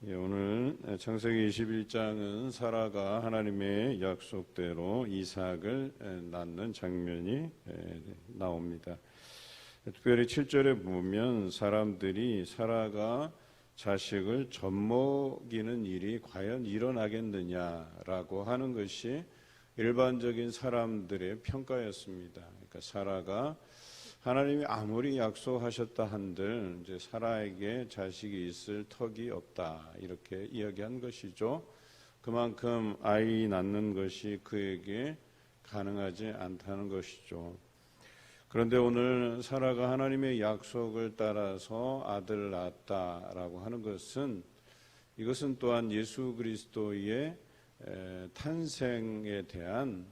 오늘 창세기 21장은 사라가 하나님의 약속대로 이삭을 낳는 장면이 나옵니다. 특별히 7절에 보면 사람들이 사라가 자식을 젖먹이는 일이 과연 일어나겠느냐라고 하는 것이 일반적인 사람들의 평가였습니다. 그러니까 사라가 하나님이 아무리 약속하셨다 한들 이제 사라에게 자식이 있을 턱이 없다 이렇게 이야기한 것이죠. 그만큼 아이 낳는 것이 그에게 가능하지 않다는 것이죠. 그런데 오늘 사라가 하나님의 약속을 따라서 아들을 낳았다라고 하는 것은 이것은 또한 예수 그리스도의 탄생에 대한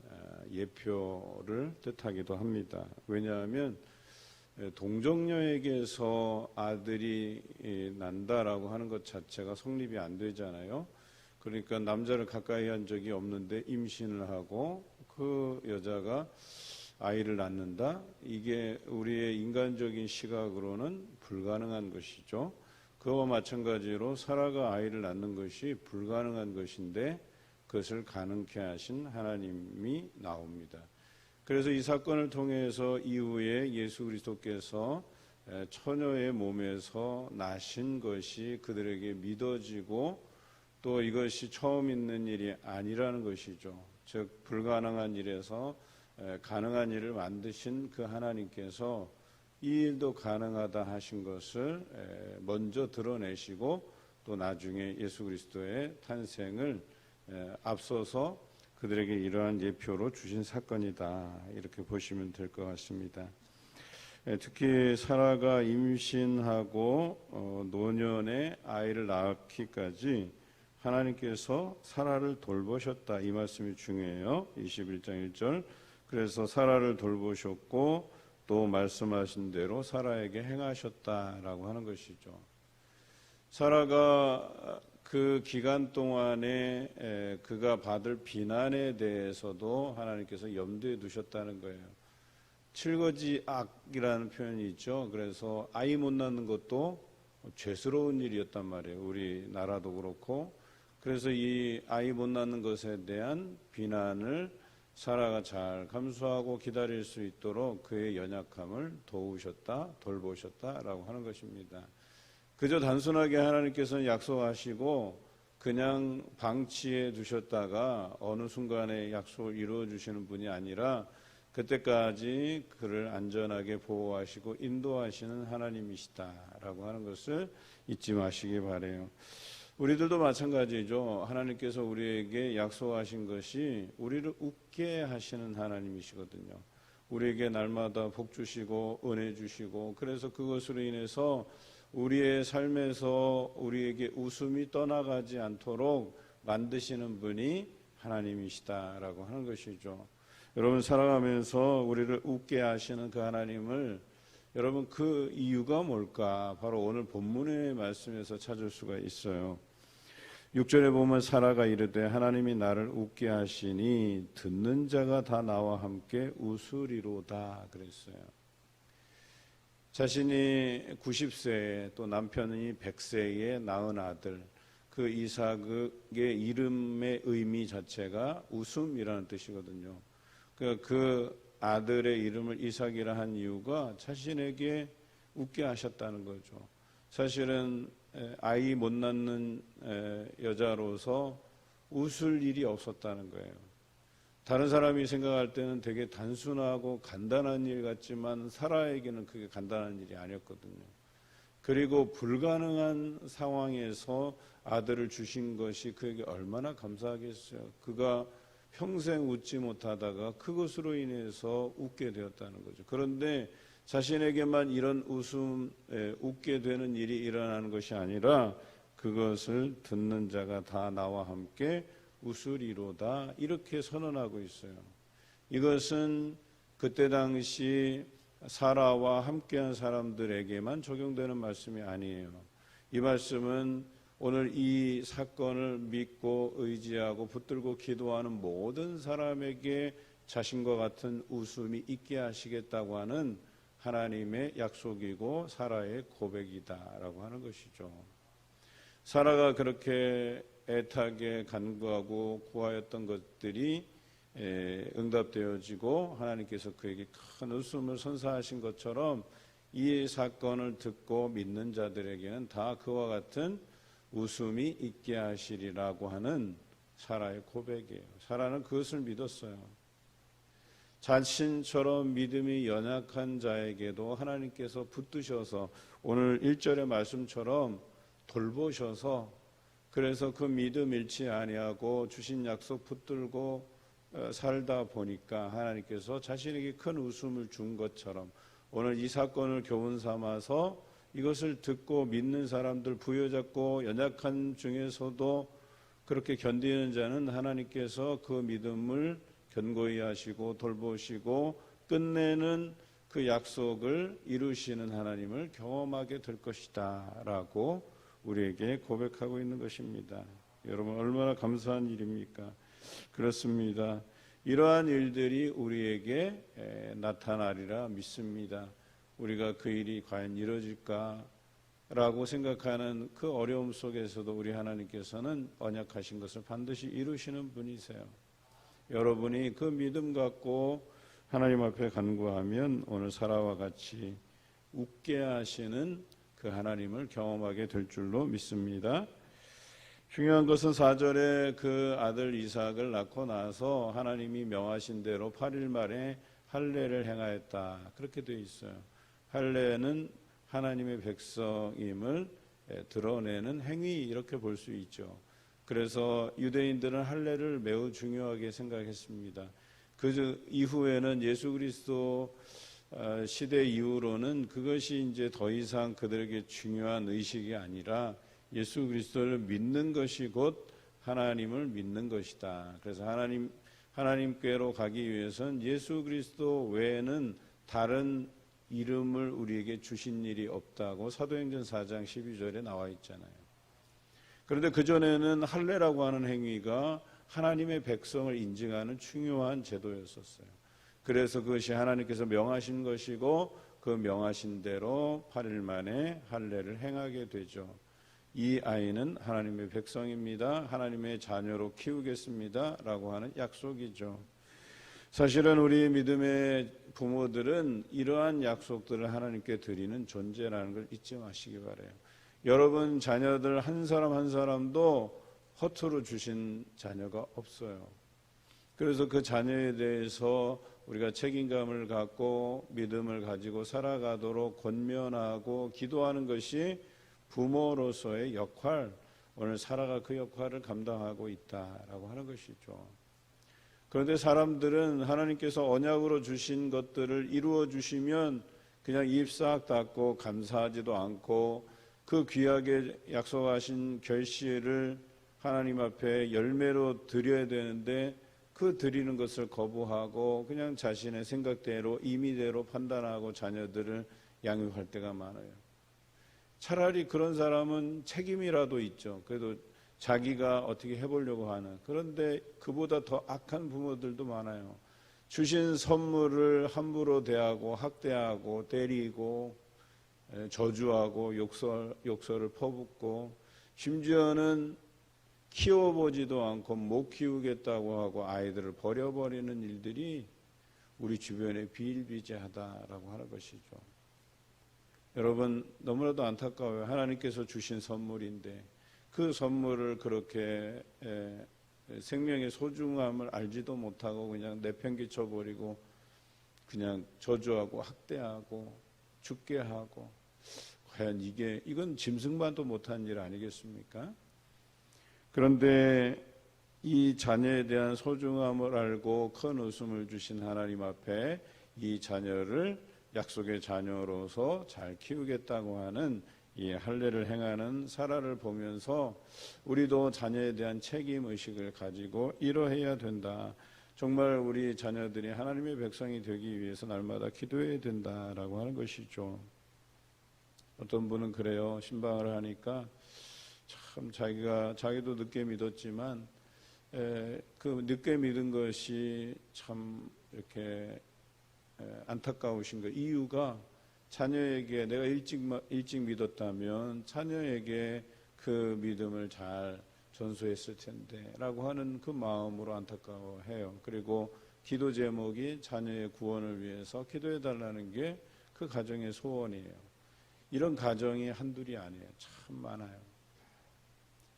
예표를 뜻하기도 합니다. 왜냐하면 동정녀에게서 아들이 난다라고 하는 것 자체가 성립이 안 되잖아요. 그러니까 남자를 가까이 한 적이 없는데 임신을 하고 그 여자가 아이를 낳는다? 이게 우리의 인간적인 시각으로는 불가능한 것이죠. 그와 마찬가지로 사라가 아이를 낳는 것이 불가능한 것인데 그것을 가능케 하신 하나님이 나옵니다. 그래서 이 사건을 통해서 이후에 예수 그리스도께서 처녀의 몸에서 나신 것이 그들에게 믿어지고 또 이것이 처음 있는 일이 아니라는 것이죠. 즉 불가능한 일에서 가능한 일을 만드신 그 하나님께서 이 일도 가능하다 하신 것을 먼저 드러내시고 또 나중에 예수 그리스도의 탄생을 앞서서 그들에게 이러한 예표로 주신 사건이다 이렇게 보시면 될 것 같습니다. 특히 사라가 임신하고 노년에 아이를 낳기까지 하나님께서 사라를 돌보셨다 이 말씀이 중요해요. 21장 1절 그래서 사라를 돌보셨고 또 말씀하신 대로 사라에게 행하셨다라고 하는 것이죠. 사라가 그 기간 동안에 그가 받을 비난에 대해서도 하나님께서 염두에 두셨다는 거예요. 칠거지악이라는 표현이 있죠. 그래서 아이 못 낳는 것도 죄스러운 일이었단 말이에요. 우리나라도 그렇고. 그래서 이 아이 못 낳는 것에 대한 비난을 사라가 잘 감수하고 기다릴 수 있도록 그의 연약함을 도우셨다, 돌보셨다라고 하는 것입니다. 그저 단순하게 하나님께서는 약속하시고 그냥 방치해 두셨다가 어느 순간에 약속을 이루어 주시는 분이 아니라 그때까지 그를 안전하게 보호하시고 인도하시는 하나님이시다라고 하는 것을 잊지 마시기 바라요. 우리들도 마찬가지죠. 하나님께서 우리에게 약속하신 것이 우리를 웃게 하시는 하나님이시거든요. 우리에게 날마다 복 주시고 은혜 주시고 그래서 그것으로 인해서 우리의 삶에서 우리에게 웃음이 떠나가지 않도록 만드시는 분이 하나님이시다라고 하는 것이죠. 여러분 살아가면서 우리를 웃게 하시는 그 하나님을 여러분 그 이유가 뭘까? 바로 오늘 본문의 말씀에서 찾을 수가 있어요. 6절에 보면 사라가 이르되 하나님이 나를 웃게 하시니 듣는 자가 다 나와 함께 웃으리로다 그랬어요. 자신이 90세에 또 남편이 100세에 낳은 아들 그 이삭의 이름의 의미 자체가 웃음이라는 뜻이거든요. 그 아들의 이름을 이삭이라 한 이유가 자신에게 웃게 하셨다는 거죠. 사실은 아이 못 낳는 여자로서 웃을 일이 없었다는 거예요. 다른 사람이 생각할 때는 되게 단순하고 간단한 일 같지만 사라에게는 그게 간단한 일이 아니었거든요. 그리고 불가능한 상황에서 아들을 주신 것이 그에게 얼마나 감사하겠어요. 그가 평생 웃지 못하다가 그것으로 인해서 웃게 되었다는 거죠. 그런데 자신에게만 이런 웃게 되는 일이 일어나는 것이 아니라 그것을 듣는 자가 다 나와 함께 웃으리로다 이렇게 선언하고 있어요. 이것은 그때 당시 사라와 함께한 사람들에게만 적용되는 말씀이 아니에요. 이 말씀은 오늘 이 사건을 믿고 의지하고 붙들고 기도하는 모든 사람에게 자신과 같은 웃음이 있게 하시겠다고 하는 하나님의 약속이고 사라의 고백이다라고 하는 것이죠. 사라가 그렇게 애타게 간구하고 구하였던 것들이 응답되어지고 하나님께서 그에게 큰 웃음을 선사하신 것처럼 이 사건을 듣고 믿는 자들에게는 다 그와 같은 웃음이 있게 하시리라고 하는 사라의 고백이에요. 사라는 그것을 믿었어요. 자신처럼 믿음이 연약한 자에게도 하나님께서 붙드셔서 오늘 1절의 말씀처럼 돌보셔서 그래서 그 믿음 잃지 아니하고 주신 약속 붙들고 살다 보니까 하나님께서 자신에게 큰 웃음을 준 것처럼 오늘 이 사건을 교훈 삼아서 이것을 듣고 믿는 사람들, 부여잡고 연약한 중에서도 그렇게 견디는 자는 하나님께서 그 믿음을 견고히 하시고 돌보시고 끝내는 그 약속을 이루시는 하나님을 경험하게 될 것이다 라고 우리에게 고백하고 있는 것입니다. 여러분 얼마나 감사한 일입니까? 그렇습니다. 이러한 일들이 우리에게 나타나리라 믿습니다. 우리가 그 일이 과연 이루어질까 라고 생각하는 그 어려움 속에서도 우리 하나님께서는 언약하신 것을 반드시 이루시는 분이세요. 여러분이 그 믿음 갖고 하나님 앞에 간구하면 오늘 사라와 같이 웃게 하시는 그 하나님을 경험하게 될 줄로 믿습니다. 중요한 것은 4절에 그 아들 이삭을 낳고 나서 하나님이 명하신 대로 8일 만에 할례를 행하였다. 그렇게 되어 있어요. 할례는 하나님의 백성임을 드러내는 행위 이렇게 볼 수 있죠. 그래서 유대인들은 할례를 매우 중요하게 생각했습니다. 그 이후에는 예수 그리스도 시대 이후로는 그것이 이제 더 이상 그들에게 중요한 의식이 아니라 예수 그리스도를 믿는 것이 곧 하나님을 믿는 것이다. 그래서 하나님께로 가기 위해서는 예수 그리스도 외에는 다른 이름을 우리에게 주신 일이 없다고 사도행전 4장 12절에 나와 있잖아요. 그런데 그전에는 할례라고 하는 행위가 하나님의 백성을 인증하는 중요한 제도였었어요. 그래서 그것이 하나님께서 명하신 것이고 그 명하신 대로 8일 만에 할례를 행하게 되죠. 이 아이는 하나님의 백성입니다. 하나님의 자녀로 키우겠습니다. 라고 하는 약속이죠. 사실은 우리 믿음의 부모들은 이러한 약속들을 하나님께 드리는 존재라는 걸 잊지 마시기 바라요. 여러분 자녀들 한 사람 한 사람도 허투루 주신 자녀가 없어요. 그래서 그 자녀에 대해서 우리가 책임감을 갖고 믿음을 가지고 살아가도록 권면하고 기도하는 것이 부모로서의 역할, 오늘 사라가 그 역할을 감당하고 있다라고 하는 것이죠. 그런데 사람들은 하나님께서 언약으로 주신 것들을 이루어 주시면 그냥 입 싹 닫고 감사하지도 않고 그 귀하게 약속하신 결실을 하나님 앞에 열매로 드려야 되는데 그 드리는 것을 거부하고 그냥 자신의 생각대로 임의대로 판단하고 자녀들을 양육할 때가 많아요. 차라리 그런 사람은 책임이라도 있죠. 그래도 자기가 어떻게 해보려고 하는. 그런데 그보다 더 악한 부모들도 많아요. 주신 선물을 함부로 대하고 학대하고 때리고 저주하고 욕설을 퍼붓고 심지어는 키워보지도 않고 못 키우겠다고 하고 아이들을 버려버리는 일들이 우리 주변에 비일비재하다라고 하는 것이죠. 여러분 너무나도 안타까워요. 하나님께서 주신 선물인데 그 선물을 그렇게 생명의 소중함을 알지도 못하고 그냥 내팽개쳐버리고 그냥 저주하고 학대하고 죽게 하고 과연 이건 짐승만도 못한 일 아니겠습니까? 그런데 이 자녀에 대한 소중함을 알고 큰 웃음을 주신 하나님 앞에 이 자녀를 약속의 자녀로서 잘 키우겠다고 하는 이 할례를 행하는 사라를 보면서 우리도 자녀에 대한 책임의식을 가지고 이러해야 된다. 정말 우리 자녀들이 하나님의 백성이 되기 위해서 날마다 기도해야 된다라고 하는 것이죠. 어떤 분은 그래요. 신방을 하니까 참 자기도 늦게 믿었지만 그 늦게 믿은 것이 참 이렇게 안타까우신 거. 이유가 자녀에게 내가 일찍 믿었다면 자녀에게 그 믿음을 잘 전수했을 텐데 라고 하는 그 마음으로 안타까워해요. 그리고 기도 제목이 자녀의 구원을 위해서 기도해 달라는 게 그 가정의 소원이에요. 이런 가정이 한둘이 아니에요. 참 많아요.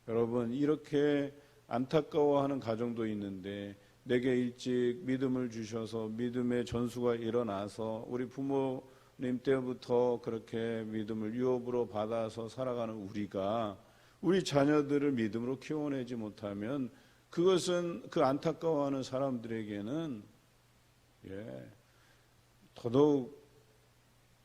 여러분, 이렇게 안타까워하는 가정도 있는데 내게 일찍 믿음을 주셔서 믿음의 전수가 일어나서 우리 부모님 때부터 그렇게 믿음을 유업으로 받아서 살아가는 우리가 우리 자녀들을 믿음으로 키워내지 못하면 그것은 그 안타까워하는 사람들에게는 더더욱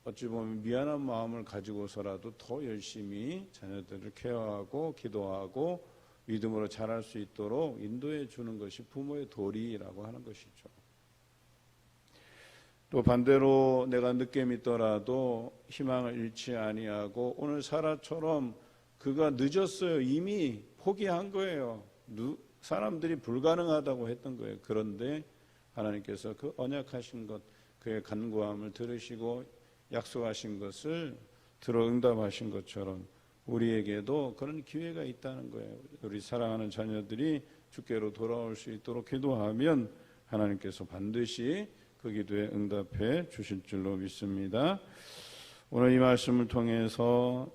어찌 보면 미안한 마음을 가지고서라도 더 열심히 자녀들을 케어하고 기도하고 믿음으로 자랄 수 있도록 인도해 주는 것이 부모의 도리라고 하는 것이죠. 또 반대로 내가 늦게 믿더라도 희망을 잃지 아니하고 오늘 사라처럼 그가 늦었어요. 이미 포기한 거예요. 사람들이 불가능하다고 했던 거예요. 그런데 하나님께서 그 언약하신 것, 그의 간구함을 들으시고 약속하신 것을 들어 응답하신 것처럼 우리에게도 그런 기회가 있다는 거예요. 우리 사랑하는 자녀들이 주께로 돌아올 수 있도록 기도하면 하나님께서 반드시 그 기도에 응답해 주실 줄로 믿습니다. 오늘 이 말씀을 통해서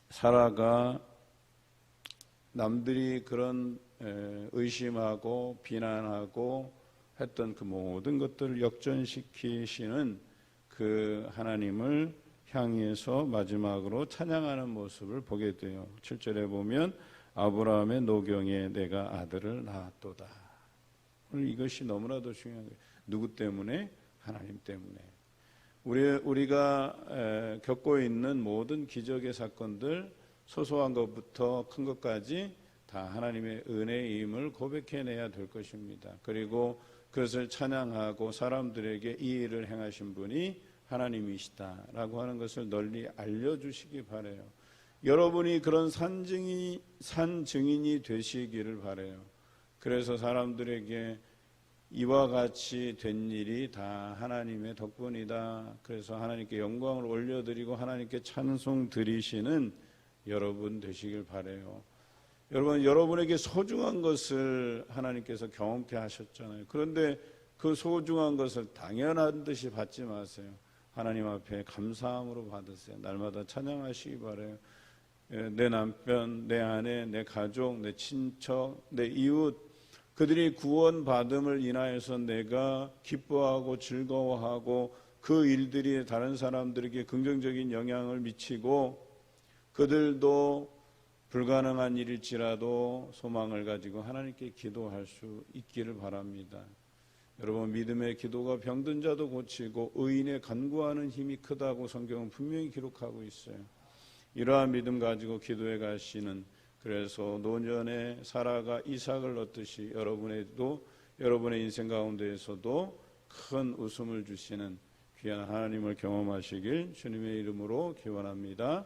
사라가 남들이 그런 의심하고 비난하고 했던 그 모든 것들을 역전시키시는 그 하나님을 향해서 마지막으로 찬양하는 모습을 보게 돼요. 7절에 보면 아브라함의 노경에 내가 아들을 낳았도다. 오늘 이것이 너무나도 중요한 거예요. 누구 때문에? 하나님 때문에. 우리가 겪고 있는 모든 기적의 사건들, 소소한 것부터 큰 것까지 다 하나님의 은혜임을 고백해내야 될 것입니다. 그리고 그것을 찬양하고 사람들에게 이 일을 행하신 분이 하나님이시다라고 하는 것을 널리 알려주시기 바라요. 여러분이 그런 산증인이 되시기를 바라요. 그래서 사람들에게 이와 같이 된 일이 다 하나님의 덕분이다. 그래서 하나님께 영광을 올려드리고 하나님께 찬송 드리시는 여러분 되시길 바라요. 여러분, 여러분에게 소중한 것을 하나님께서 경험케 하셨잖아요. 그런데 그 소중한 것을 당연한 듯이 받지 마세요. 하나님 앞에 감사함으로 받으세요. 날마다 찬양하시기 바라요. 내 남편, 내 아내, 내 가족, 내 친척, 내 이웃, 그들이 구원받음을 인하여서 내가 기뻐하고 즐거워하고 그 일들이 다른 사람들에게 긍정적인 영향을 미치고 그들도 불가능한 일일지라도 소망을 가지고 하나님께 기도할 수 있기를 바랍니다. 여러분, 믿음의 기도가 병든 자도 고치고 의인의 간구하는 힘이 크다고 성경은 분명히 기록하고 있어요. 이러한 믿음 가지고 기도해 가시는, 그래서 노년에 사라가 이삭을 얻듯이 여러분의 인생 가운데에서도 큰 웃음을 주시는 귀한 하나님을 경험하시길 주님의 이름으로 기원합니다.